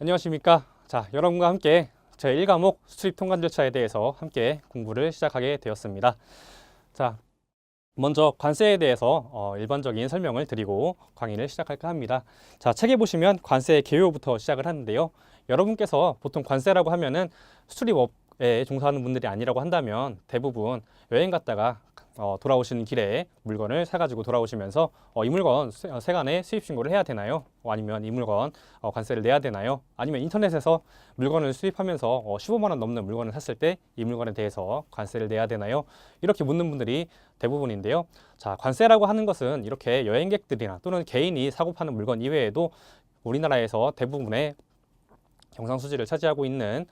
안녕하십니까. 자, 여러분과 함께 제1과목 수입 통관 절차에 대해서 함께 공부를 시작하게 되었습니다. 자, 먼저 관세에 대해서 일반적인 설명을 드리고 강의를 시작할까 합니다. 자, 책에 보시면 관세의 개요부터 시작을 하는데요. 여러분께서 보통 관세라고 하면은 수출입업에 종사하는 분들이 아니라고 한다면 대부분 여행 갔다가 돌아오시는 길에 물건을 사가지고 돌아오시면서 이 물건 세관에 수입 신고를 해야 되나요? 아니면 이 물건 관세를 내야 되나요? 아니면 인터넷에서 물건을 수입하면서 15만 원 넘는 물건을 샀을 때 이 물건에 대해서 관세를 내야 되나요? 이렇게 묻는 분들이 대부분인데요. 자, 관세라고 하는 것은 이렇게 여행객들이나 또는 개인이 사고 파는 물건 이외에도 우리나라에서 대부분의 경상수지를 차지하고 있는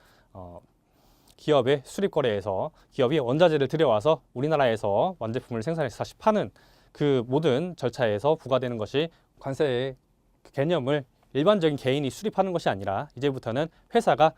기업의 수립거래에서 기업이 원자재를 들여와서 우리나라에서 완제품을 생산해서 다시 파는 그 모든 절차에서 부과되는 것이 관세의 개념을 일반적인 개인이 수립하는 것이 아니라 이제부터는 회사가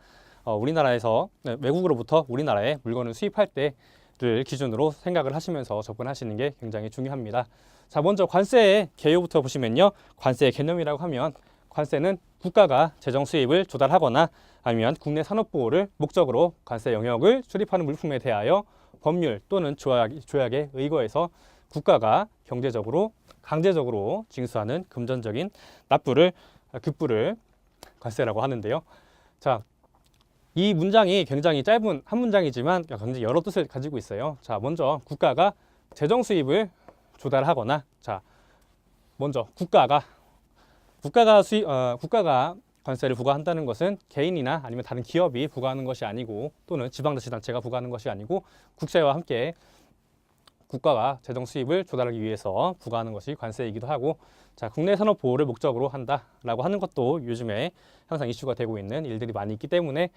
우리나라에서 외국으로부터 우리나라에 물건을 수입할 때를 기준으로 생각을 하시면서 접근하시는 게 굉장히 중요합니다. 자, 먼저 관세의 개요부터 보시면요. 관세의 개념이라고 하면 관세는 국가가 재정 수입을 조달하거나 아니면 국내 산업보호를 목적으로 관세 영역을 수립하는 물품에 대하여 법률 또는 조약에 의거해서 국가가 경제적으로 강제적으로 징수하는 금전적인 급부를 관세라고 하는데요. 자, 이 문장이 굉장히 짧은 한 문장이지만 굉장히 여러 뜻을 가지고 있어요. 자, 먼저 국가가 재정 수입을 조달하거나, 자, 먼저 국가가 관세를 부과한다는 것은 개인이나 아니면 다른 기업이 부과하는 것이 아니고 또는 지방자치단체가 부과하는 것이 아니고 국세와 함께 국가가 재정 수입을 조달하기 위해서 부과하는 것이 관세이기도 하고, 자, 국내 산업 보호를 목적으로 한다라고 하는 것도 요즘에 항상 이슈가 되고 있는 일들이 많이 있기 때문에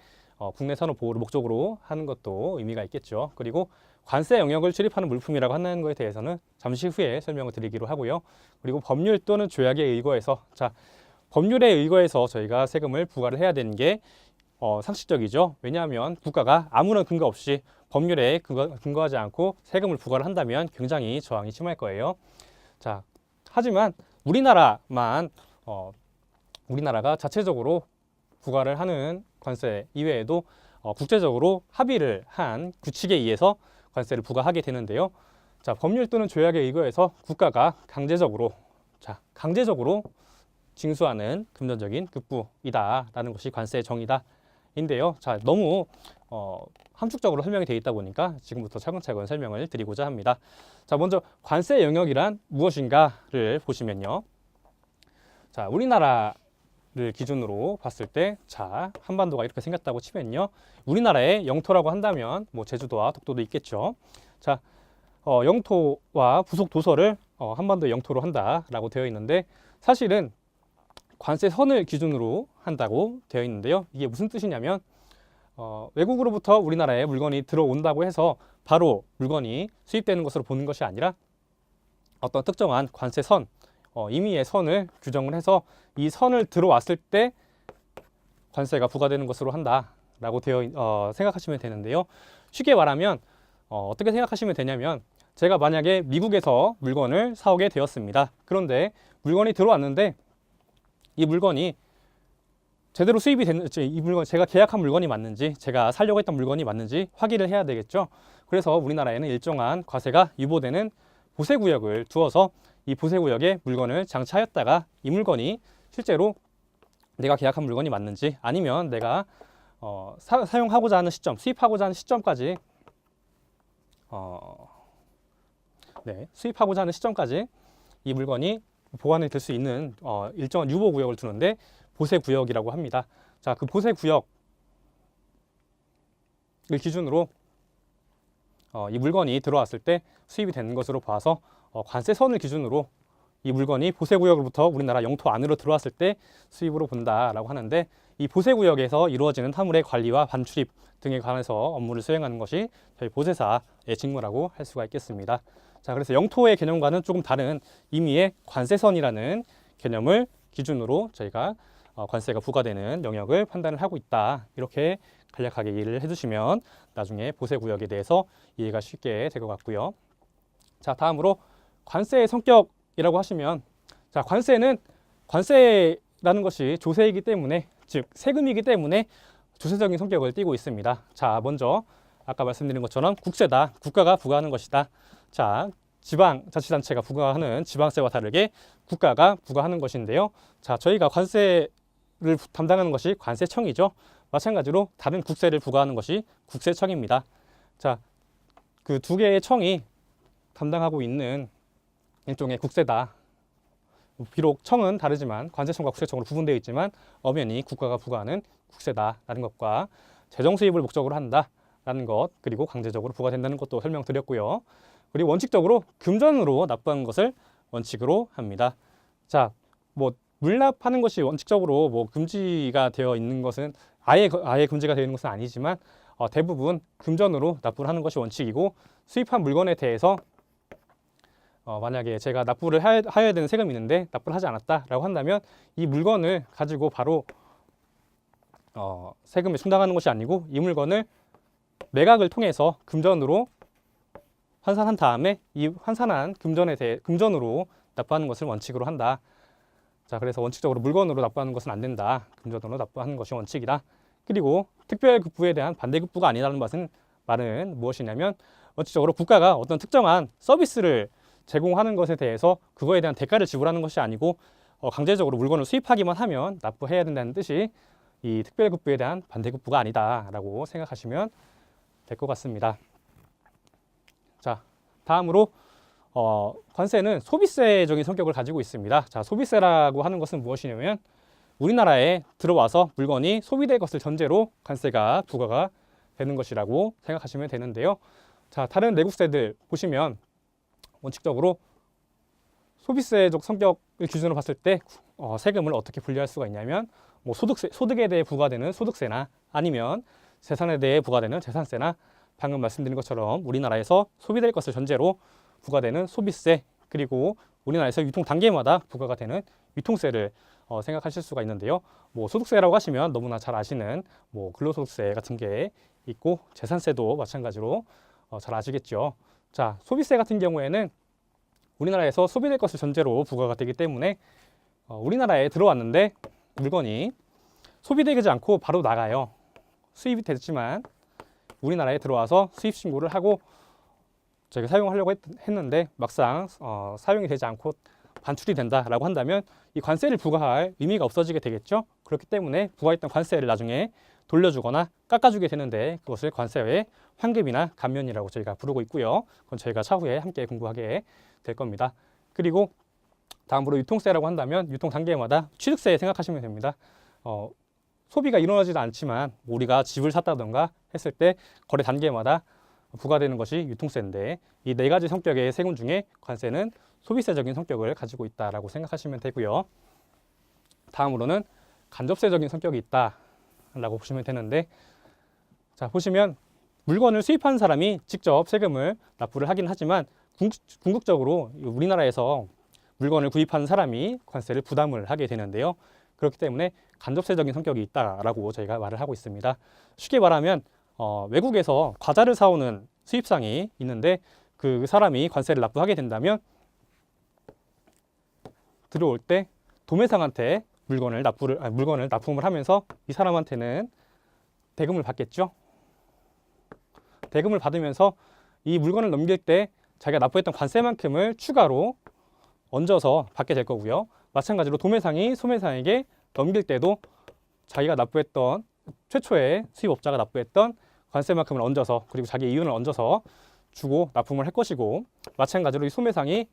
국내 산업 보호를 목적으로 하는 것도 의미가 있겠죠. 그리고 관세 영역을 출입하는 물품이라고 하는 것에 대해서는 잠시 후에 설명을 드리기로 하고요. 그리고 법률 또는 조약에 의거해서, 자, 법률에 의거해서 저희가 세금을 부과를 해야 되는 게 상식적이죠. 왜냐하면 국가가 아무런 근거 없이 법률에 근거하지 않고 세금을 부과를 한다면 굉장히 저항이 심할 거예요. 자, 하지만 우리나라가 자체적으로 부과를 하는 관세 이외에도 국제적으로 합의를 한 규칙에 의해서 관세를 부과하게 되는데요. 자, 법률 또는 조약에 의거해서 국가가 강제적으로 징수하는 금전적인 급부이다라는 것이 관세의 정의다. 인데요. 자, 너무 함축적으로 설명이 되어 있다 보니까 지금부터 차근차근 설명을 드리고자 합니다. 자, 먼저 관세 영역이란 무엇인가를 보시면요. 자, 우리나라를 기준으로 봤을 때, 자, 한반도가 이렇게 생겼다고 치면요. 우리나라의 영토라고 한다면 뭐 제주도와 독도도 있겠죠. 자, 영토와 부속 도서를 한반도의 영토로 한다라고 되어 있는데, 사실은 관세선을 기준으로 한다고 되어 있는데요. 이게 무슨 뜻이냐면 외국으로부터 우리나라에 물건이 들어온다고 해서 바로 물건이 수입되는 것으로 보는 것이 아니라 어떤 특정한 관세선, 임의의 선을 규정을 해서 이 선을 들어왔을 때 관세가 부과되는 것으로 한다라고 생각하시면 되는데요. 쉽게 말하면 어떻게 생각하시면 되냐면, 제가 만약에 미국에서 물건을 사오게 되었습니다. 그런데 물건이 들어왔는데 이 물건이 제대로 수입이 됐는지, 이 물건 제가 계약한 물건이 맞는지, 제가 살려고 했던 물건이 맞는지 확인을 해야 되겠죠. 그래서 우리나라에는 일정한 과세가 유보되는 보세구역을 두어서 이 보세구역에 물건을 장치하였다가 이 물건이 실제로 내가 계약한 물건이 맞는지, 아니면 내가 사용하고자 하는 시점, 수입하고자 하는 시점까지 수입하고자 하는 시점까지 이 물건이 보관이 될 수 있는 일정한 유보구역을 두는데 보세구역이라고 합니다. 자, 그 보세구역을 기준으로 이 물건이 들어왔을 때 수입이 되는 것으로 봐서 관세선을 기준으로 이 물건이 보세구역으로부터 우리나라 영토 안으로 들어왔을 때 수입으로 본다라고 하는데, 이 보세구역에서 이루어지는 화물의 관리와 반출입 등에 관해서 업무를 수행하는 것이 저희 보세사의 직무라고 할 수가 있겠습니다. 자, 그래서 영토의 개념과는 조금 다른 임의의 관세선이라는 개념을 기준으로 저희가 관세가 부과되는 영역을 판단을 하고 있다. 이렇게 간략하게 이해를 해주시면 나중에 보세구역에 대해서 이해가 쉽게 될 것 같고요. 자, 다음으로 관세의 성격이라고 하시면, 자, 관세는 관세의 관세라는 것이 조세이기 때문에, 즉 세금이기 때문에 조세적인 성격을 띠고 있습니다. 자, 먼저 아까 말씀드린 것처럼 국세다. 국가가 부과하는 것이다. 자, 지방자치단체가 부과하는 지방세와 다르게 국가가 부과하는 것인데요. 자, 저희가 관세를 담당하는 것이 관세청이죠. 마찬가지로 다른 국세를 부과하는 것이 국세청입니다. 자, 그 두 개의 청이 담당하고 있는 일종의 국세다. 비록 청은 다르지만 관세청과 국세청으로 구분되어 있지만 엄연히 국가가 부과하는 국세다라는 것과 재정 수입을 목적으로 한다라는 것, 그리고 강제적으로 부과된다는 것도 설명드렸고요. 그리고 원칙적으로 금전으로 납부하는 것을 원칙으로 합니다. 자, 뭐 물납하는 것이 원칙적으로 뭐 금지가 되어 있는 것은 아예 금지가 되어 있는 것은 아니지만 대부분 금전으로 납부를 하는 것이 원칙이고, 수입한 물건에 대해서 만약에 제가 납부를 해야 되는 세금이 있는데 납부를 하지 않았다라고 한다면 이 물건을 가지고 바로 세금에 충당하는 것이 아니고 이 물건을 매각을 통해서 금전으로 환산한 다음에 이 환산한 금전에 대해 금전으로 납부하는 것을 원칙으로 한다. 자, 그래서 원칙적으로 물건으로 납부하는 것은 안 된다. 금전으로 납부하는 것이 원칙이다. 그리고 특별급부에 대한 반대급부가 아니라는 말은 무엇이냐면, 원칙적으로 국가가 어떤 특정한 서비스를 제공하는 것에 대해서 그거에 대한 대가를 지불하는 것이 아니고 강제적으로 물건을 수입하기만 하면 납부해야 된다는 뜻이 이 특별급부에 대한 반대급부가 아니다라고 생각하시면 될 것 같습니다. 자, 다음으로 관세는 소비세적인 성격을 가지고 있습니다. 자, 소비세라고 하는 것은 무엇이냐면 우리나라에 들어와서 물건이 소비될 것을 전제로 관세가 부과가 되는 것이라고 생각하시면 되는데요. 자, 다른 내국세들 보시면 원칙적으로 소비세적 성격을 기준으로 봤을 때 세금을 어떻게 분류할 수가 있냐면, 뭐 소득에 대해 부과되는 소득세나 아니면 재산에 대해 부과되는 재산세나 방금 말씀드린 것처럼 우리나라에서 소비될 것을 전제로 부과되는 소비세, 그리고 우리나라에서 유통 단계마다 부과가 되는 유통세를 생각하실 수가 있는데요. 뭐 소득세라고 하시면 너무나 잘 아시는 뭐 근로소득세 같은 게 있고, 재산세도 마찬가지로 잘 아시겠죠. 자, 소비세 같은 경우에는 우리나라에서 소비될 것을 전제로 부과가 되기 때문에 우리나라에 들어왔는데 물건이 소비되지 않고 바로 나가요. 수입이 됐지만 우리나라에 들어와서 수입 신고를 하고 저희가 사용하려고 했는데 막상 사용이 되지 않고 반출이 된다라고 한다면 이 관세를 부과할 의미가 없어지게 되겠죠. 그렇기 때문에 부과했던 관세를 나중에 돌려주거나 깎아주게 되는데 그것을 관세의 환급이나 감면이라고 저희가 부르고 있고요. 그건 저희가 차후에 함께 공부하게 될 겁니다. 그리고 다음으로 유통세라고 한다면 유통 단계마다 취득세 생각하시면 됩니다. 소비가 일어나지도 않지만 우리가 집을 샀다던가 했을 때 거래 단계마다 부과되는 것이 유통세인데, 이 네 가지 성격의 세금 중에 관세는 소비세적인 성격을 가지고 있다라고 생각하시면 되고요. 다음으로는 간접세적인 성격이 있다라고 보시면 되는데, 자, 보시면 물건을 수입한 사람이 직접 세금을 납부를 하긴 하지만 궁극적으로 우리나라에서 물건을 구입한 사람이 관세를 부담을 하게 되는데요. 그렇기 때문에 간접세적인 성격이 있다라고 저희가 말을 하고 있습니다. 쉽게 말하면 외국에서 과자를 사오는 수입상이 있는데 그 사람이 관세를 납부하게 된다면 들어올 때 도매상한테 물건을 납품을 하면서 이 사람한테는 대금을 받겠죠. 대금을 받으면서 이 물건을 넘길 때 자기가 납부했던 관세만큼을 추가로 얹어서 받게 될 거고요. 마찬가지로 도매상이 소매상에게 넘길 때도 자기가 납부했던, 최초의 수입업자가 납부했던 관세만큼을 얹어서, 그리고 자기의 이윤을 얹어서 주고 납품을 할 것이고, 마찬가지로 이 소매상이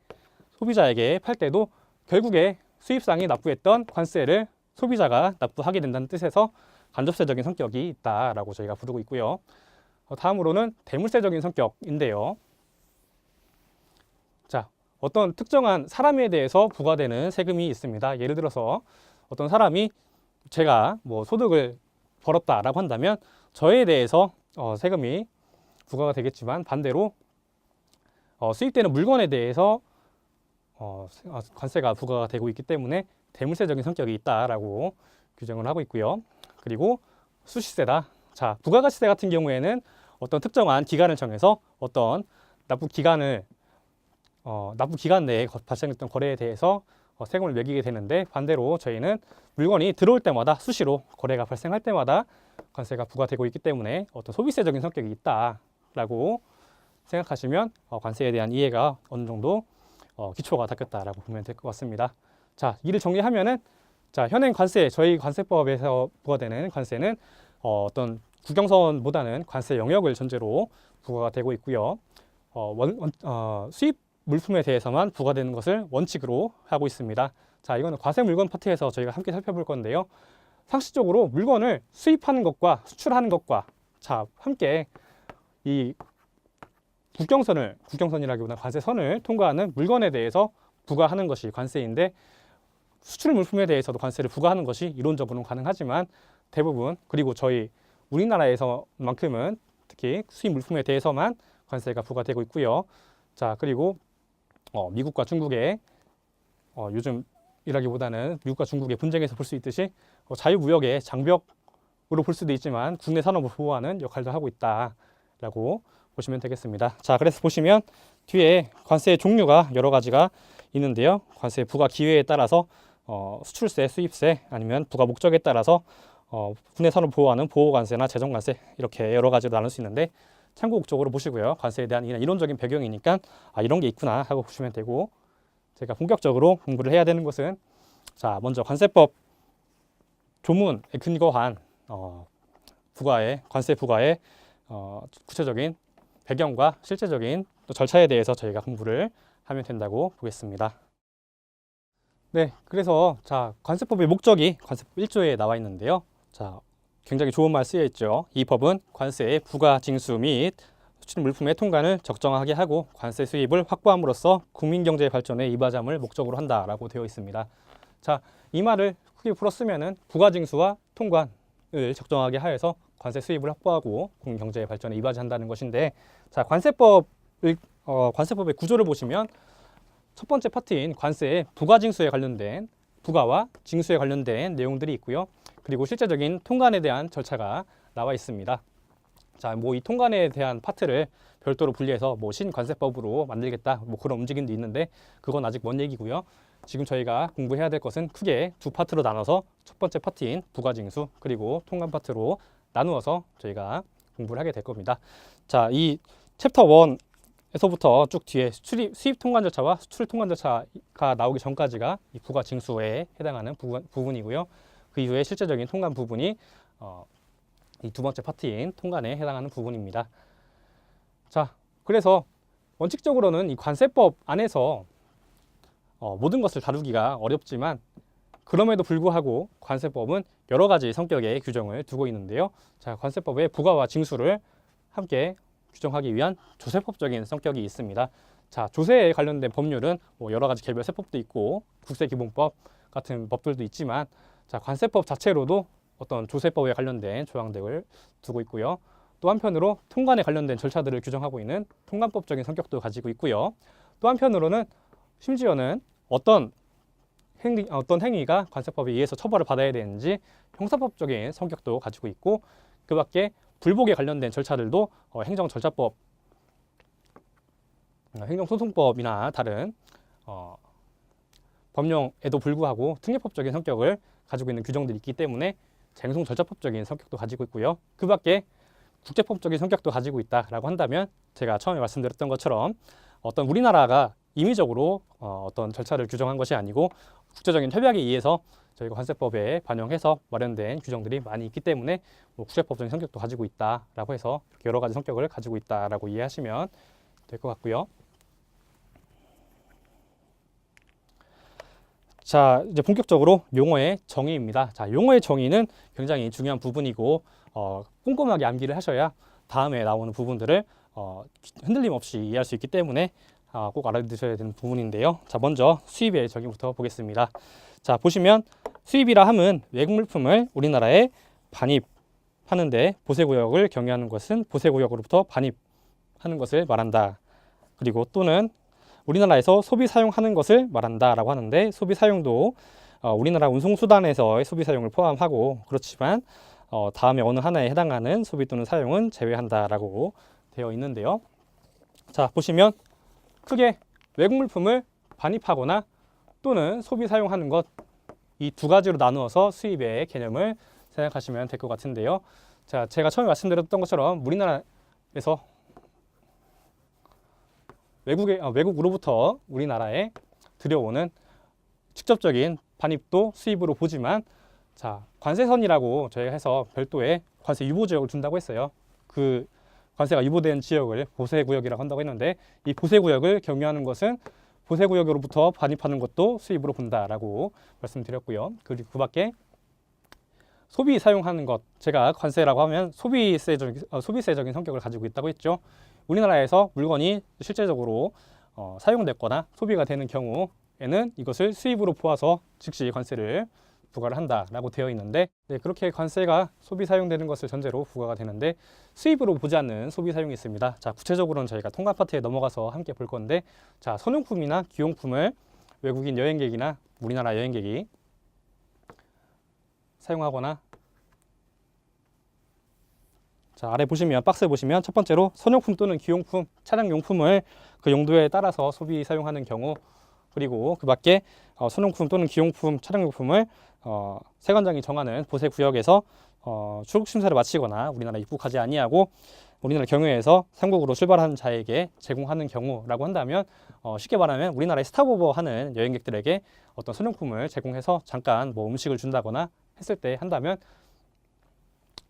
소비자에게 팔 때도 결국에 수입상이 납부했던 관세를 소비자가 납부하게 된다는 뜻에서 간접세적인 성격이 있다라고 저희가 부르고 있고요. 다음으로는 대물세적인 성격인데요. 자, 어떤 특정한 사람에 대해서 부과되는 세금이 있습니다. 예를 들어서 어떤 사람이 제가 뭐 소득을 벌었다라고 한다면 저에 대해서 세금이 부과가 되겠지만, 반대로 수입되는 물건에 대해서 관세가 부과가 되고 있기 때문에 대물세적인 성격이 있다라고 규정을 하고 있고요. 그리고 수시세다. 자, 부가가치세 같은 경우에는 어떤 특정한 기간을 정해서 어떤 납부 기간 내에 발생했던 거래에 대해서 세금을 매기게 되는데, 반대로 저희는 물건이 들어올 때마다 수시로 거래가 발생할 때마다 관세가 부과되고 있기 때문에 어떤 소비세적인 성격이 있다라고 생각하시면 관세에 대한 이해가 어느 정도 기초가 닦였다라고 보면 될 것 같습니다. 자, 이를 정리하면은, 자, 현행 관세, 저희 관세법에서 부과되는 관세는 어떤 국경선보다는 관세 영역을 전제로 부과가 되고 있고요. 수입 물품에 대해서만 부과되는 것을 원칙으로 하고 있습니다. 자, 이거는 과세 물건 파트에서 저희가 함께 살펴볼 건데요. 상식적으로 물건을 수입하는 것과 수출하는 것과 자, 함께 이 국경선이라기보다 관세선을 통과하는 물건에 대해서 부과하는 것이 관세인데, 수출 물품에 대해서도 관세를 부과하는 것이 이론적으로는 가능하지만 대부분, 그리고 저희 우리나라에서만큼은 특히 수입 물품에 대해서만 관세가 부과되고 있고요. 자, 그리고 미국과 중국의 요즘이라기보다는 미국과 중국의 분쟁에서 볼 수 있듯이 자유무역의 장벽으로 볼 수도 있지만 국내 산업을 보호하는 역할도 하고 있다라고 보시면 되겠습니다. 자, 그래서 보시면 뒤에 관세의 종류가 여러 가지가 있는데요. 관세 부과 기회에 따라서 수출세, 수입세, 아니면 부과 목적에 따라서 국내 산업 보호하는 보호관세나 재정관세, 이렇게 여러 가지로 나눌 수 있는데, 참고국적으로 보시고요. 관세에 대한 이론적인 배경이니까 이런 게 있구나 하고 보시면 되고, 제가 본격적으로 공부를 해야 되는 것은, 자, 먼저 관세법 조문에 근거한 관세 부과의 구체적인 배경과 실제적인 또 절차에 대해서 저희가 공부를 하면 된다고 보겠습니다. 네, 그래서 자, 관세법의 목적이 관세법 1조에 나와 있는데요. 자, 굉장히 좋은 말 쓰여 있죠. 이 법은 관세의 부과 징수 및 수출 물품의 통관을 적정하게 하고 관세 수입을 확보함으로써 국민 경제 발전에 이바지함을 목적으로 한다라고 되어 있습니다. 자, 이 말을 크게 풀었으면은 부과 징수와 통관을 적정하게 하여서 관세 수입을 확보하고 국민 경제 발전에 이바지한다는 것인데, 자, 관세법의 구조를 보시면 첫 번째 파트인 관세의 부과 징수에 관련된 부과와 징수에 관련된 내용들이 있고요. 그리고 실제적인 통관에 대한 절차가 나와 있습니다. 자, 이 통관에 대한 파트를 별도로 분리해서 신관세법으로 만들겠다, 그런 움직임도 있는데, 그건 아직 먼 얘기고요. 지금 저희가 공부해야 될 것은 크게 두 파트로 나눠서 첫 번째 파트인 부과징수, 그리고 통관 파트로 나누어서 저희가 공부를 하게 될 겁니다. 자, 이 챕터 1에서부터 쭉 뒤에 수입 통관 절차와 수출 통관 절차가 나오기 전까지가 이 부과징수에 해당하는 부분이고요. 그 이후에 실제적인 통관 부분이 이 두 번째 파트인 통관에 해당하는 부분입니다. 자, 그래서 원칙적으로는 이 관세법 안에서 모든 것을 다루기가 어렵지만, 그럼에도 불구하고 관세법은 여러 가지 성격의 규정을 두고 있는데요. 자, 관세법의 부과와 징수를 함께 규정하기 위한 조세법적인 성격이 있습니다. 자, 조세에 관련된 법률은 여러 가지 개별 세법도 있고 국세기본법 같은 법들도 있지만, 자, 관세법 자체로도 어떤 조세법에 관련된 조항들을 두고 있고요. 또 한편으로 통관에 관련된 절차들을 규정하고 있는 통관법적인 성격도 가지고 있고요. 또 한편으로는 심지어는 어떤 행위가 관세법에 의해서 처벌을 받아야 되는지 형사법적인 성격도 가지고 있고, 그 밖에 불복에 관련된 절차들도 행정절차법, 행정소송법이나 다른 법령에도 불구하고 특례법적인 성격을 가지고 있는 규정들이 있기 때문에 쟁송절차법적인 성격도 가지고 있고요. 그 밖에 국제법적인 성격도 가지고 있다라고 한다면, 제가 처음에 말씀드렸던 것처럼 어떤 우리나라가 임의적으로 어떤 절차를 규정한 것이 아니고 국제적인 협약에 의해서 저희가 관세법에 반영해서 마련된 규정들이 많이 있기 때문에 국제법적인 성격도 가지고 있다라고 해서 이렇게 여러 가지 성격을 가지고 있다라고 이해하시면 될 것 같고요. 자, 이제 본격적으로 용어의 정의입니다. 자, 용어의 정의는 굉장히 중요한 부분이고 꼼꼼하게 암기를 하셔야 다음에 나오는 부분들을 흔들림 없이 이해할 수 있기 때문에 꼭 알아두셔야 되는 부분인데요. 자, 먼저 수입의 정의부터 보겠습니다. 자, 보시면 수입이라 함은 외국 물품을 우리나라에 반입하는데 보세구역을 경유하는 것은 보세구역으로부터 반입하는 것을 말한다. 그리고 또는 우리나라에서 소비 사용하는 것을 말한다라고 하는데, 소비 사용도 우리나라 운송수단에서의 소비 사용을 포함하고, 그렇지만 다음에 어느 하나에 해당하는 소비 또는 사용은 제외한다라고 되어 있는데요. 자, 보시면 크게 외국 물품을 반입하거나 또는 소비 사용하는 것, 이 두 가지로 나누어서 수입의 개념을 생각하시면 될 것 같은데요. 자, 제가 처음에 말씀드렸던 것처럼 우리나라에서 외국으로부터 우리나라에 들여오는 직접적인 반입도 수입으로 보지만, 자, 관세선이라고 저희가 해서 별도의 관세 유보 지역을 준다고 했어요. 그 관세가 유보된 지역을 보세구역이라고 한다고 했는데, 이 보세구역을 경유하는 것은 보세구역으로부터 반입하는 것도 수입으로 본다라고 말씀드렸고요. 그리고 그 밖에 소비 사용하는 것, 제가 관세라고 하면 소비세적인 성격을 가지고 있다고 했죠. 우리나라에서 물건이 실제적으로 사용됐거나 소비가 되는 경우에는 이것을 수입으로 보아서 즉시 관세를 부과를 한다라고 되어 있는데, 네, 그렇게 관세가 소비 사용되는 것을 전제로 부과가 되는데, 수입으로 보지 않는 소비 사용이 있습니다. 자, 구체적으로는 저희가 통관 파트에 넘어가서 함께 볼 건데, 자, 선용품이나 기용품을 외국인 여행객이나 우리나라 여행객이 사용하거나, 자, 아래 보시면 박스에 보시면 첫 번째로 선용품 또는 기용품, 차량용품을 그 용도에 따라서 소비 사용하는 경우, 그리고 그 밖에 선용품 또는 기용품, 차량용품을 세관장이 정하는 보세구역에서 출국 심사를 마치거나 우리나라 입국하지 아니하고 우리나라 경유해서 삼국으로 출발하는 자에게 제공하는 경우라고 한다면, 쉽게 말하면 우리나라에 스탑오버 하는 여행객들에게 어떤 선용품을 제공해서 잠깐 뭐 음식을 준다거나 했을 때 한다면,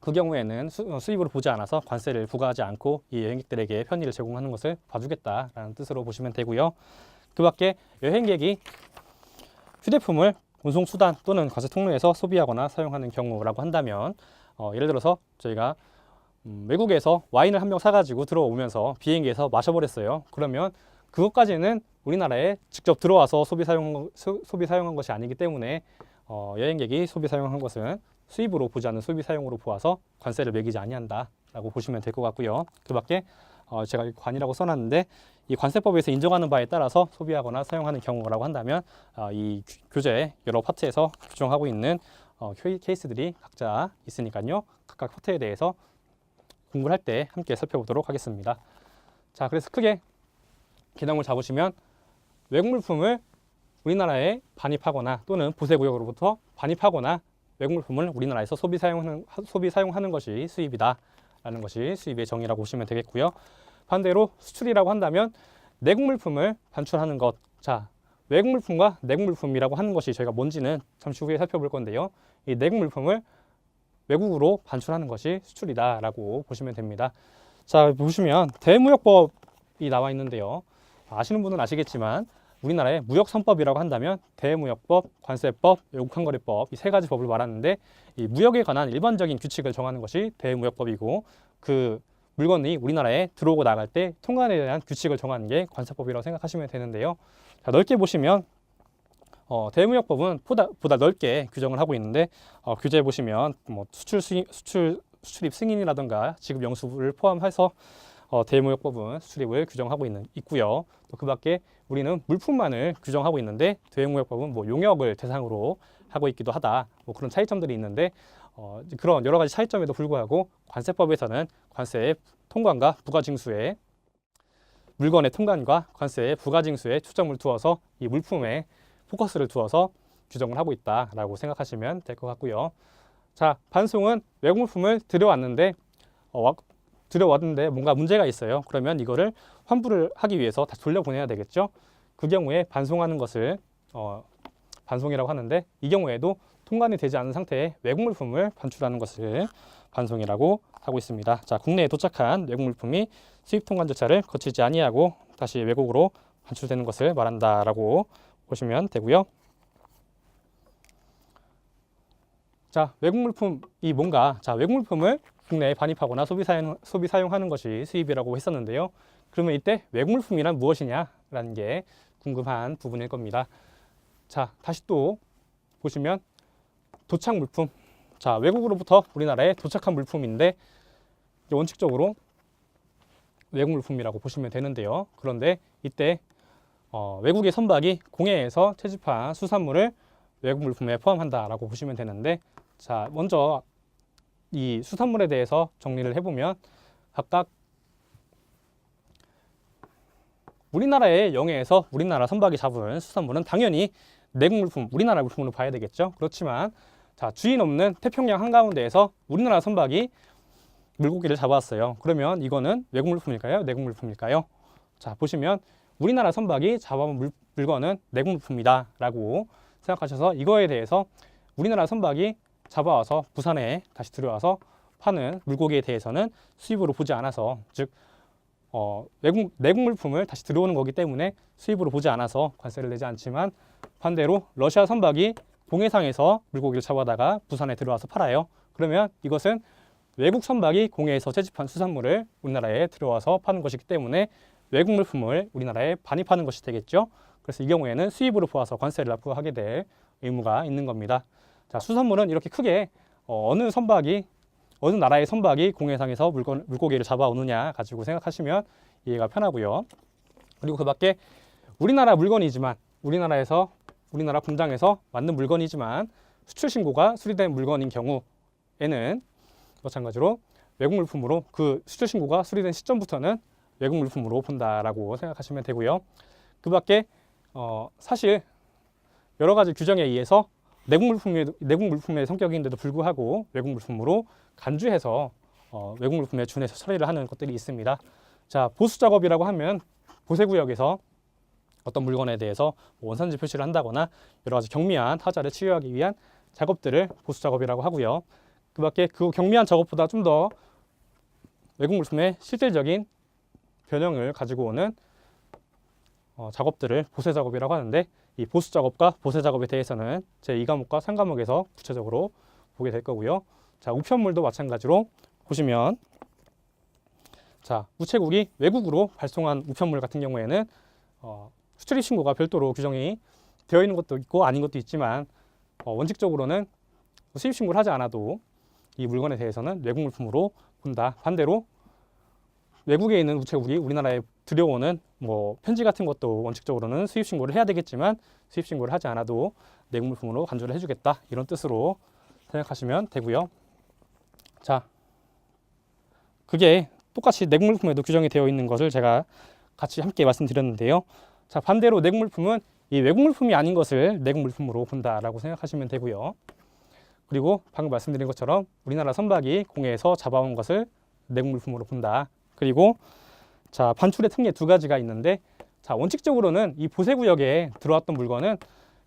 그 경우에는 수입으로 보지 않아서 관세를 부과하지 않고 이 여행객들에게 편의를 제공하는 것을 봐주겠다라는 뜻으로 보시면 되고요. 그 밖에 여행객이 휴대품을 운송수단 또는 관세 통로에서 소비하거나 사용하는 경우라고 한다면, 예를 들어서 저희가 외국에서 와인을 한 병 사가지고 들어오면서 비행기에서 마셔버렸어요. 그러면 그것까지는 우리나라에 직접 들어와서 소비 사용한 것이 아니기 때문에 여행객이 소비 사용한 것은 수입으로 보지 않는 소비 사용으로 보아서 관세를 매기지 아니한다라고 보시면 될 것 같고요. 그 밖에 제가 관이라고 써놨는데, 이 관세법에서 인정하는 바에 따라서 소비하거나 사용하는 경우라고 한다면, 이 교재 여러 파트에서 규정하고 있는 케이스들이 각자 있으니까요. 각각 파트에 대해서 공부를 할 때 함께 살펴보도록 하겠습니다. 자, 그래서 크게 개념을 잡으시면, 외국 물품을 우리나라에 반입하거나 또는 보세구역으로부터 반입하거나 외국 물품을 우리나라에서 소비 사용하는 것이 수입이다라는 것이 수입의 정의라고 보시면 되겠고요. 반대로 수출이라고 한다면 내국 물품을 반출하는 것. 자, 외국 물품과 내국 물품이라고 하는 것이 저희가 뭔지는 잠시 후에 살펴볼 건데요. 이 내국 물품을 외국으로 반출하는 것이 수출이다라고 보시면 됩니다. 자, 보시면 대무역법이 나와 있는데요. 아시는 분은 아시겠지만 우리나라의 무역선법이라고 한다면 대무역법, 관세법, 외국항거래법, 이 세 가지 법을 말하는데, 이 무역에 관한 일반적인 규칙을 정하는 것이 대무역법이고, 그 물건이 우리나라에 들어오고 나갈 때 통관에 대한 규칙을 정하는 게 관세법이라고 생각하시면 되는데요. 자, 넓게 보시면 대무역법은 보다 넓게 규정을 하고 있는데, 규제에 보시면 뭐 수출입 승인이라든가 지급 영수를 포함해서 대무역법은 수출입을 규정하고 있고요. 또 그 밖에 우리는 물품만을 규정하고 있는데, 대무역법은 뭐 용역을 대상으로 하고 있기도 하다. 뭐 그런 차이점들이 있는데, 그런 여러 가지 차이점에도 불구하고 관세법에서는 관세의 통관과 부가징수에 물건의 통관과 관세의 부가징수에 초점을 두어서 이 물품에 포커스를 두어서 규정을 하고 있다라고 생각하시면 될 것 같고요. 자, 반송은 외국 물품을 들여왔는데 뭔가 문제가 있어요. 그러면 이거를 환불을 하기 위해서 다시 돌려보내야 되겠죠. 그 경우에 반송하는 것을 반송이라고 하는데, 이 경우에도 통관이 되지 않은 상태의 외국 물품을 반출하는 것을 반송이라고 하고 있습니다. 자, 국내에 도착한 외국 물품이 수입 통관 절차를 거치지 아니하고 다시 외국으로 반출되는 것을 말한다라고 보시면 되고요. 자, 외국 물품이 뭔가? 자, 외국 물품을 국내에 반입하거나 소비 사용하는 것이 수입이라고 했었는데요. 그러면 이때 외국 물품이란 무엇이냐라는 게 궁금한 부분일 겁니다. 자, 다시 또 보시면 도착 물품. 자, 외국으로부터 우리나라에 도착한 물품인데 원칙적으로 외국 물품이라고 보시면 되는데요. 그런데 이때 외국의 선박이 공해에서 채집한 수산물을 외국 물품에 포함한다라고 보시면 되는데, 자, 먼저 이 수산물에 대해서 정리를 해보면, 각각 우리나라의 영해에서 우리나라 선박이 잡은 수산물은 당연히 내국 물품, 우리나라 물품으로 봐야 되겠죠. 그렇지만 자, 주인 없는 태평양 한가운데에서 우리나라 선박이 물고기를 잡아왔어요. 그러면 이거는 외국 물품일까요? 내국 물품일까요? 자, 보시면 우리나라 선박이 잡아온 물건은 내국 물품이다 라고 생각하셔서 이거에 대해서 우리나라 선박이 잡아와서 부산에 다시 들어와서 파는 물고기에 대해서는 수입으로 보지 않아서, 즉 내국 물품을 다시 들어오는 거기 때문에 수입으로 보지 않아서 관세를 내지 않지만, 반대로 러시아 선박이 공해상에서 물고기를 잡아다가 부산에 들어와서 팔아요. 그러면 이것은 외국 선박이 공해에서 채집한 수산물을 우리나라에 들어와서 파는 것이기 때문에 외국 물품을 우리나라에 반입하는 것이 되겠죠. 그래서 이 경우에는 수입으로 보아서 관세를 납부하게 될 의무가 있는 겁니다. 자, 수산물은 이렇게 크게 어느 나라의 선박이 공해상에서 물고기를 잡아오느냐 가지고 생각하시면 이해가 편하고요. 그리고 그 밖에 우리나라 물건이지만 우리나라 공장에서 만든 물건이지만 수출 신고가 수리된 물건인 경우에는 마찬가지로 외국 물품으로, 그 수출 신고가 수리된 시점부터는 외국 물품으로 본다라고 생각하시면 되고요. 그 밖에 사실 여러 가지 규정에 의해서 내국 물품의 성격인데도 불구하고 외국 물품으로 간주해서 외국 물품에 준해서 처리를 하는 것들이 있습니다. 자, 보수 작업이라고 하면 보세구역에서 어떤 물건에 대해서 원산지 표시를 한다거나 여러 가지 경미한 하자를 치유하기 위한 작업들을 보수 작업이라고 하고요. 그 밖에 그 경미한 작업보다 좀 더 외국 물품의 실질적인 변형을 가지고 오는 작업들을 보세 작업이라고 하는데, 이 보수 작업과 보세 작업에 대해서는 제2과목과 3과목에서 구체적으로 보게 될 거고요. 자, 우편물도 마찬가지로 보시면, 자, 우체국이 외국으로 발송한 우편물 같은 경우에는 수출입 신고가 별도로 규정이 되어 있는 것도 있고 아닌 것도 있지만, 원칙적으로는 수입 신고를 하지 않아도 이 물건에 대해서는 외국 물품으로 본다. 반대로 외국에 있는 우체국이 우리나라에 들여오는 편지 같은 것도 원칙적으로는 수입 신고를 해야 되겠지만 수입 신고를 하지 않아도 내국 물품으로 간주를 해주겠다, 이런 뜻으로 생각하시면 되고요. 자, 그게 똑같이 내국 물품에도 규정이 되어 있는 것을 제가 같이 함께 말씀드렸는데요. 자, 반대로 내국 물품은 이 외국 물품이 아닌 것을 내국 물품으로 본다라고 생각하시면 되고요. 그리고 방금 말씀드린 것처럼 우리나라 선박이 공해에서 잡아온 것을 내국 물품으로 본다. 그리고 자, 반출의 특례 두 가지가 있는데, 자, 원칙적으로는 이 보세구역에 들어왔던 물건은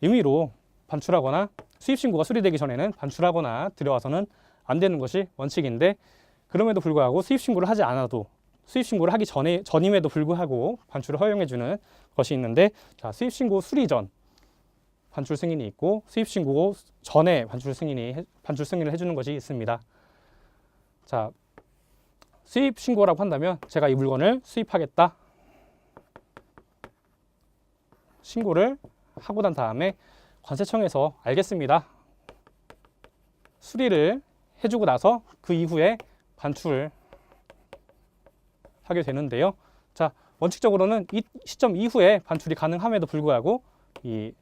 임의로 반출하거나 수입 신고가 수리되기 전에는 반출하거나 들여와서는 안 되는 것이 원칙인데, 그럼에도 불구하고 수입 신고를 하지 않아도, 수입 신고를 하기 전임에도 불구하고 반출을 허용해 주는 것이 있는데, 자, 수입 신고 수리 전 반출 승인이 있고 수입 신고 전에 반출 승인을 해주는 것이 있습니다. 자, 수입 신고라고 한다면 제가 이 물건을 수입하겠다, 신고를 하고 난 다음에 관세청에서 알겠습니다, 수리를 해주고 나서 그 이후에 반출을 하게 되는데요. 자, 원칙적으로는 이 시점 이후에 반출이 가능함에도 불구하고 이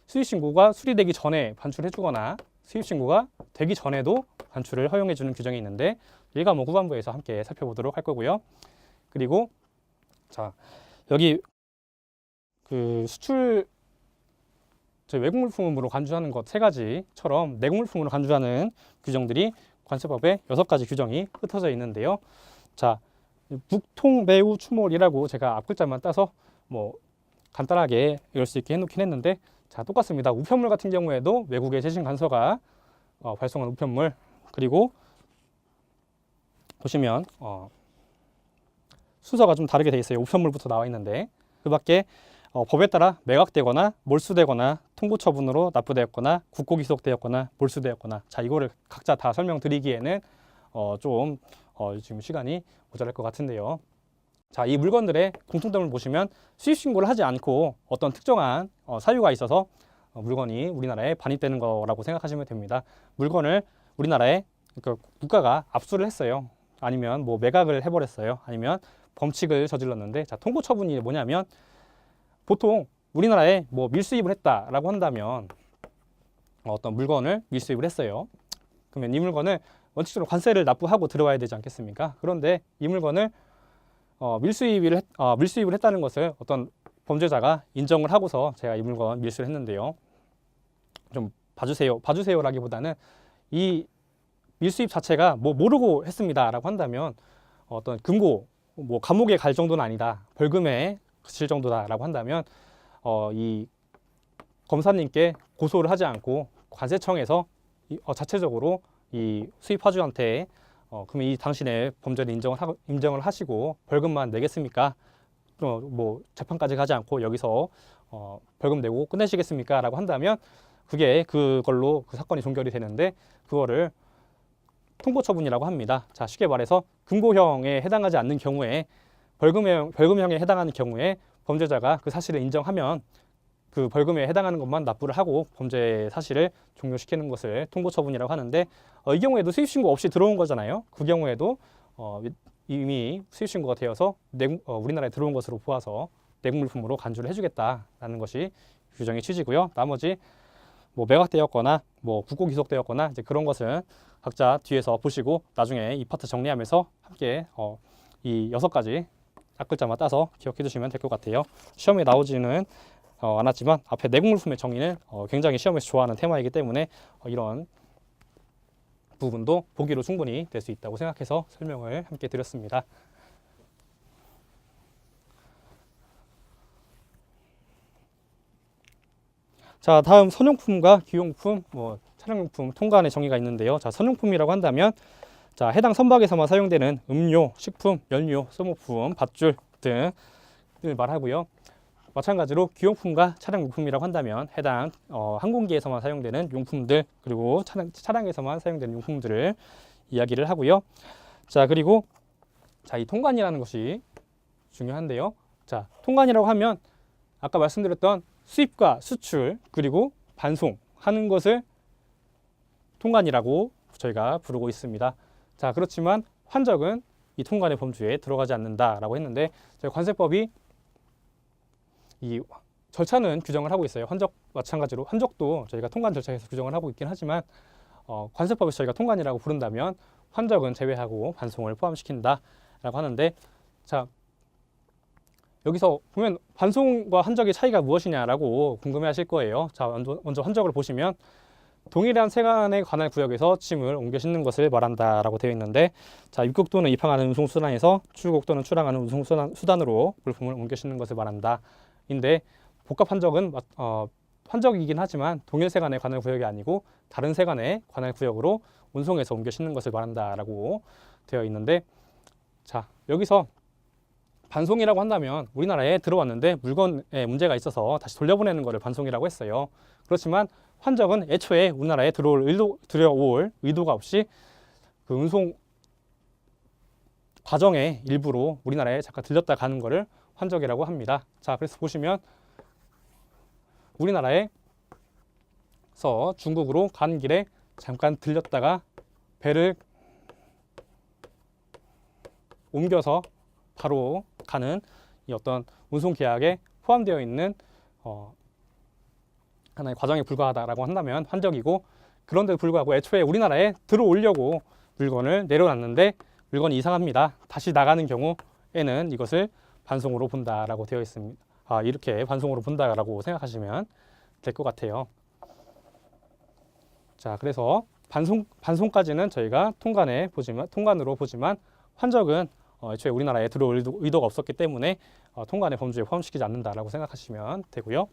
수입신고가 수리되기 전에 반출해주거나 수입신고가 되기 전에도 반출을 허용해주는 규정이 있는데, 1과목 후반부에서 함께 살펴보도록 할 거고요. 그리고 자, 여기 그 외국 물품으로 간주하는 것 3가지처럼 내국 물품으로 간주하는 규정들이 관세법에 6가지 규정이 흩어져 있는데요. 자, 북통 매우 추몰이라고 제가 앞글자만 따서 간단하게 읽을 수 있게 해놓긴 했는데, 자, 똑같습니다. 우편물 같은 경우에도 외국의 최신 간서가 발송한 우편물, 그리고 보시면 순서가 좀 다르게 되어 있어요. 우편물부터 나와 있는데, 그 밖에 법에 따라 매각되거나 몰수되거나 통고 처분으로 납부되었거나 국고 기속되었거나 몰수되었거나, 자, 이거를 각자 다 설명드리기에는 지금 시간이 모자랄 것 같은데요. 자, 이 물건들의 공통점을 보시면 수입 신고를 하지 않고 어떤 특정한 사유가 있어서 물건이 우리나라에 반입되는 거라고 생각하시면 됩니다. 물건을 우리나라에 국가가 압수를 했어요. 아니면 매각을 해버렸어요. 아니면 범칙을 저질렀는데, 자, 통고 처분이 뭐냐면, 보통 우리나라에 밀수입을 했다라고 한다면 어떤 물건을 밀수입을 했어요. 그러면 이 물건을 원칙적으로 관세를 납부하고 들어와야 되지 않겠습니까? 그런데 이 물건을 밀수입을 했다는 것을 어떤 범죄자가 인정을 하고서 제가 이 물건 밀수를 했는데요. 좀 봐주세요라기보다는 이 밀수입 자체가 뭐 모르고 했습니다라고 한다면 어떤 금고, 뭐 감옥에 갈 정도는 아니다, 벌금에 그칠 정도다라고 한다면 이 검사님께 고소를 하지 않고 관세청에서 자체적으로 이 수입화주한테 그럼 이 당신의 범죄를 인정을 하시고 벌금만 내겠습니까? 뭐 재판까지 가지 않고 여기서 벌금 내고 끝내시겠습니까? 라고 한다면 그걸로 그 사건이 종결이 되는데 그거를 통보처분이라고 합니다. 자, 쉽게 말해서 금고형에 해당하지 않는 경우에 벌금형에 해당하는 경우에 범죄자가 그 사실을 인정하면 그 벌금에 해당하는 것만 납부를 하고 범죄 사실을 종료시키는 것을 통보처분이라고 하는데 이 경우에도 수입신고 없이 들어온 거잖아요. 그 경우에도 이미 수입신고가 되어서 우리나라에 들어온 것으로 보아서 내국물품으로 간주를 해주겠다라는 것이 규정의 취지고요. 나머지 뭐 매각되었거나 뭐 국고기속되었거나 이제 그런 것은 각자 뒤에서 보시고 나중에 이 파트 정리하면서 함께 이 6가지 앞글자만 따서 기억해 주시면 될 것 같아요. 시험에 나오지는 않았지만 앞에 내국물품의 정의는 굉장히 시험에서 좋아하는 테마이기 때문에 이런 부분도 보기로 충분히 될 수 있다고 생각해서 설명을 함께 드렸습니다. 자, 다음 선용품과 기용품, 차량용품 통관의 정의가 있는데요. 자, 선용품이라고 한다면 자, 해당 선박에서만 사용되는 음료, 식품, 연료, 소모품, 밧줄 등을 말하고요. 마찬가지로 기용품과 차량용품이라고 한다면 해당 항공기에서만 사용되는 용품들 그리고 차량에서만 사용되는 용품들을 이야기를 하고요. 자, 그리고 이 통관이라는 것이 중요한데요. 자, 통관이라고 하면 아까 말씀드렸던 수입과 수출 그리고 반송하는 것을 통관이라고 저희가 부르고 있습니다. 자, 그렇지만 환적은 이 통관의 범주에 들어가지 않는다라고 했는데 저희 관세법이 이 절차는 규정을 하고 있어요. 환적 마찬가지로 환적도 저희가 통관 절차에서 규정을 하고 있긴 하지만 관세법에서 저희가 통관이라고 부른다면 환적은 제외하고 반송을 포함시킨다라고 하는데 자, 여기서 보면 반송과 환적의 차이가 무엇이냐라고 궁금해하실 거예요. 자, 먼저 환적을 보시면 동일한 세관에 관할 구역에서 짐을 옮겨 싣는 것을 말한다라고 되어 있는데 자, 입국 또는 입항하는 운송수단에서 출국 또는 출항하는 운송수단으로 물품을 옮겨 싣는 것을 말한다. 인데 복합 환적은 환적이긴 하지만 동일 세관에 관할 구역이 아니고 다른 세관에 관할 구역으로 운송해서 옮겨 싣는 것을 말한다라고 되어 있는데 자, 여기서 반송이라고 한다면 우리나라에 들어왔는데 물건에 문제가 있어서 다시 돌려보내는 것을 반송이라고 했어요. 그렇지만 환적은 애초에 우리나라에 들어올 의도가 없이 그 운송 과정의 일부로 우리나라에 잠깐 들렸다 가는 것을 환적이라고 합니다. 자, 그래서 보시면 우리나라에서 중국으로 가는 길에 잠깐 들렸다가 배를 옮겨서 바로 가는 이 어떤 운송 계약에 포함되어 있는 하나의 과정에 불과하다라고 한다면 환적이고 그런데도 불구하고 애초에 우리나라에 들어오려고 물건을 내려놨는데 물건이 이상합니다. 다시 나가는 경우에는 이것을 반송으로 본다라고 되어 있습니다. 이렇게 반송으로 본다라고 생각하시면 될 것 같아요. 자, 그래서 반송까지는 저희가 통관으로 보지만 환적은 애초에 우리나라에 들어올 의도가 없었기 때문에 통관의 범주에 포함시키지 않는다라고 생각하시면 되고요.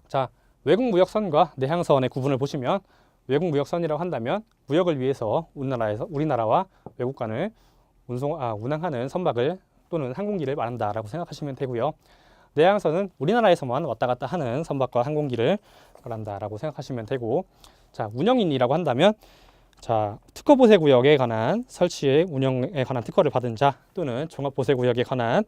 자, 외국무역선과 내향선의 구분을 보시면 외국무역선이라고 한다면 무역을 위해서 우리나라와 외국 간을 운항하는 선박을 또는 항공기를 말한다라고 생각하시면 되고요. 내향선은 우리나라에서만 왔다 갔다 하는 선박과 항공기를 말한다라고 생각하시면 되고 자, 운영인이라고 한다면 자, 특허보세구역에 관한 설치의 운영에 관한 특허를 받은 자 또는 종합보세구역에 관한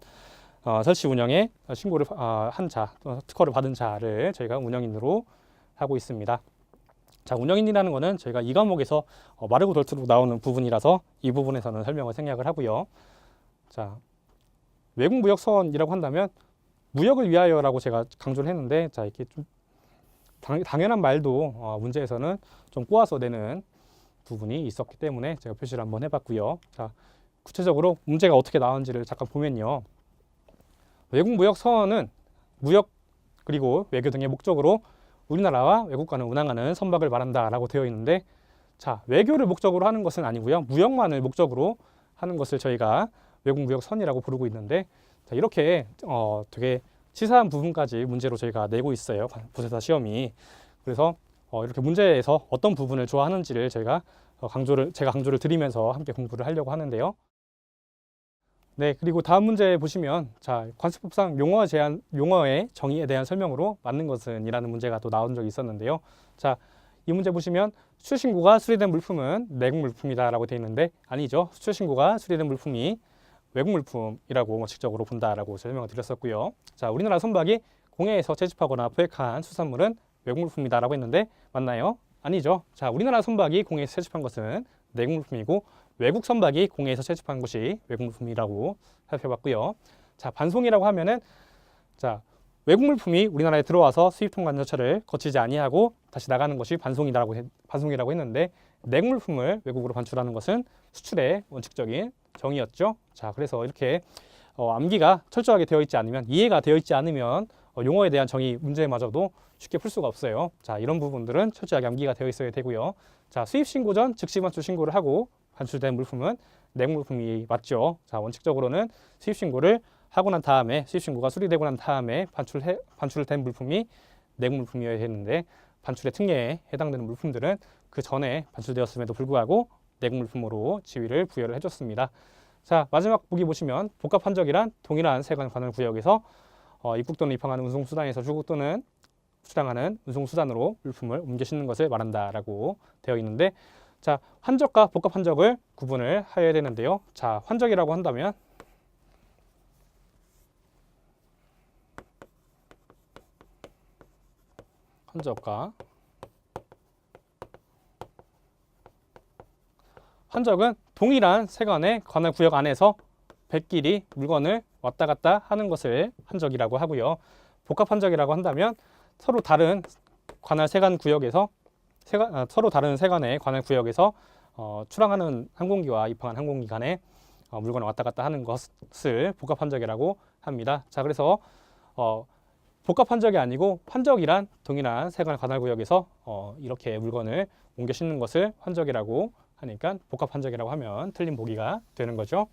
설치 운영에 신고를 한 자, 특허를 받은 자를 저희가 운영인으로 하고 있습니다. 자, 운영인이라는 것은 저희가 이 과목에서 마르고 덜트로 나오는 부분이라서 이 부분에서는 설명을 생략을 하고요. 자, 외국무역선이라고 한다면 무역을 위하여라고 제가 강조를 했는데 자, 이렇게 좀 당연한 말도 문제에서는 좀 꼬아서 내는 부분이 있었기 때문에 제가 표시를 한번 해봤고요. 자, 구체적으로 문제가 어떻게 나왔는지를 잠깐 보면요. 외국무역선은 무역 그리고 외교 등의 목적으로 우리나라와 외국과는 운항하는 선박을 말한다라고 되어 있는데, 자, 외교를 목적으로 하는 것은 아니고요. 무역만을 목적으로 하는 것을 저희가 외국무역선이라고 부르고 있는데, 자, 이렇게 되게 치사한 부분까지 문제로 저희가 내고 있어요. 부세사 시험이. 그래서 이렇게 문제에서 어떤 부분을 좋아하는지를 저희가 제가 강조를 드리면서 함께 공부를 하려고 하는데요. 네, 그리고 다음 문제 보시면, 자, 관습법상 용어의 정의에 대한 설명으로 맞는 것은 이라는 문제가 또 나온 적이 있었는데요. 자, 이 문제 보시면 수출신고가 수리된 물품은 내국 물품이다 라고 되어 있는데, 아니죠. 수출신고가 수리된 물품이 외국 물품이라고 원칙적으로 본다라고 설명을 드렸었고요. 자, 우리나라 선박이 공해에서 채집하거나 포획한 수산물은 외국 물품이다 라고 했는데, 맞나요? 아니죠. 자, 우리나라 선박이 공해에서 채집한 것은 내국 물품이고, 외국 선박이 공해에서 채집한 것이 외국 물품이라고 살펴봤고요. 자, 반송이라고 하면은, 자, 외국 물품이 우리나라에 들어와서 수입통관 절차를 거치지 아니하고 다시 나가는 것이 반송이라고 했는데, 내국 물품을 외국으로 반출하는 것은 수출의 원칙적인 정의였죠. 자, 그래서 이렇게 암기가 철저하게 되어 있지 않으면, 이해가 되어 있지 않으면 용어에 대한 정의 문제마저도 쉽게 풀 수가 없어요. 자, 이런 부분들은 철저하게 암기가 되어 있어야 되고요. 자, 수입 신고 전 즉시 반출 신고를 하고 반출된 물품은 내국 물품이 맞죠. 자, 원칙적으로는 수입 신고를 하고 난 다음에, 수입 신고가 수리되고 난 다음에 반출된 물품이 내국 물품이어야 되는데, 반출의 특례에 해당되는 물품들은 그 전에 반출되었음에도 불구하고 내국 물품으로 지위를 부여를 해줬습니다. 자, 마지막 보기 보시면 복합 환적이란 동일한 세관 관할 구역에서 입국 또는 입항하는 운송수단에서 출국 또는 수량하는 운송수단으로 물품을 옮겨 싣는 것을 말한다라고 되어 있는데, 자, 환적과 복합 환적을 구분을 해야 되는데요. 자, 환적이라고 한다면 환적은 동일한 세관의 관할 구역 안에서 백끼리 물건을 왔다 갔다 하는 것을 환적이라고 하고요. 복합 환적이라고 한다면 서로 다른 세관 구역에서 서로 다른 세관의 관할 구역에서 출항하는 항공기와 입항하는 항공기 간에 물건을 왔다 갔다 하는 것을 복합 환적이라고 합니다. 자, 그래서 복합 환적이 아니고 환적이란 동일한 세관 관할 구역에서 이렇게 물건을 옮겨 싣는 것을 환적이라고 하니까 복합 환적이라고 하면 틀린 보기가 되는 거죠.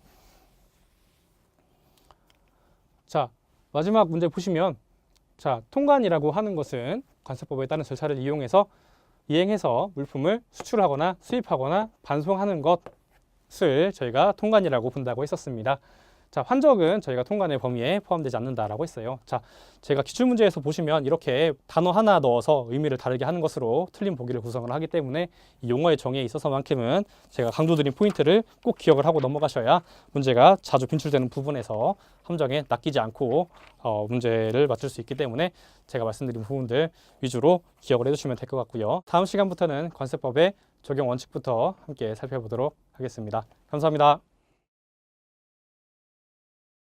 자, 마지막 문제 보시면, 자, 통관이라고 하는 것은 관세법에 따른 절차를 이행해서 물품을 수출하거나 수입하거나 반송하는 것을 저희가 통관이라고 본다고 했었습니다. 자, 환적은 저희가 통관의 범위에 포함되지 않는다라고 했어요. 자, 제가 기출문제에서 보시면 이렇게 단어 하나 넣어서 의미를 다르게 하는 것으로 틀린 보기를 구성을 하기 때문에 이 용어의 정의에 있어서만큼은 제가 강조드린 포인트를 꼭 기억을 하고 넘어가셔야 문제가 자주 빈출되는 부분에서 함정에 낚이지 않고 문제를 맞출 수 있기 때문에 제가 말씀드린 부분들 위주로 기억을 해주시면 될 것 같고요. 다음 시간부터는 관세법의 적용 원칙부터 함께 살펴보도록 하겠습니다. 감사합니다.